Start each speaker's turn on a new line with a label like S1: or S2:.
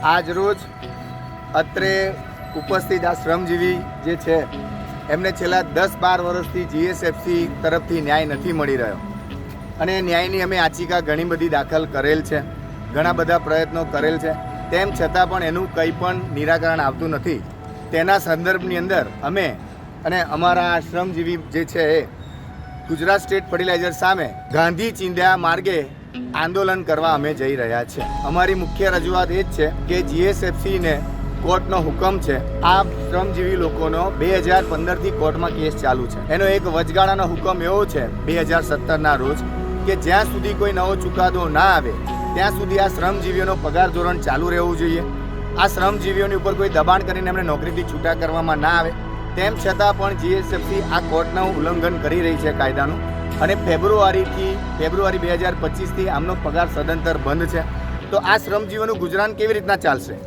S1: આજ રોજ અત્રે ઉપસ્થિત આ શ્રમજીવી જે છે એમને છેલ્લા 10-12 વર્ષથી જીએસએફસી તરફથી ન્યાય નથી મળી રહ્યો અને ન્યાયની અમે યાચિકા ઘણી બધી દાખલ કરેલ છે, ઘણા બધા પ્રયત્નો કરેલ છે, તેમ છતાં પણ એનું કંઈ પણ નિરાકરણ આવતું નથી. તેના સંદર્ભની અંદર અમે અને અમારા આ શ્રમજીવી જે છે એ ગુજરાત સ્ટેટ ફર્ટિલાઇઝર સામે ગાંધી ચિંધ્યા માર્ગે આંદોલન કરવા અમે જઈ રહ્યા છે. અમારી મુખ્ય રજૂઆત એ જ છે કે જીએસએફસીને કોર્ટનો હુકમ છે. આ શ્રમજીવી લોકોનો 2015થી કોર્ટમાં કેસ ચાલુ છે. એનો એક વચગાળાનો હુકમ એવો છે 2017ના રોજ કે જ્યાં સુધી કોઈ નવો ચુકાદો ના આવે ત્યાં સુધી આ શ્રમજીવીઓનો પગાર ધોરણ ચાલુ રહેવું જોઈએ. આ શ્રમજીવીઓની ઉપર કોઈ દબાણ કરીને એમને નોકરીથી છૂટા કરવામાં ના આવે. તેમ છતાં પણ જીએસએફસી આ કોર્ટનું ઉલ્લંઘન કરી રહી છે કાયદાનું અને ફેબ્રુઆરી 2025થી આમનો પગાર સદંતર બંધ છે. તો આ શ્રમજીવીઓનું ગુજરાન કેવી રીતના ચાલશે?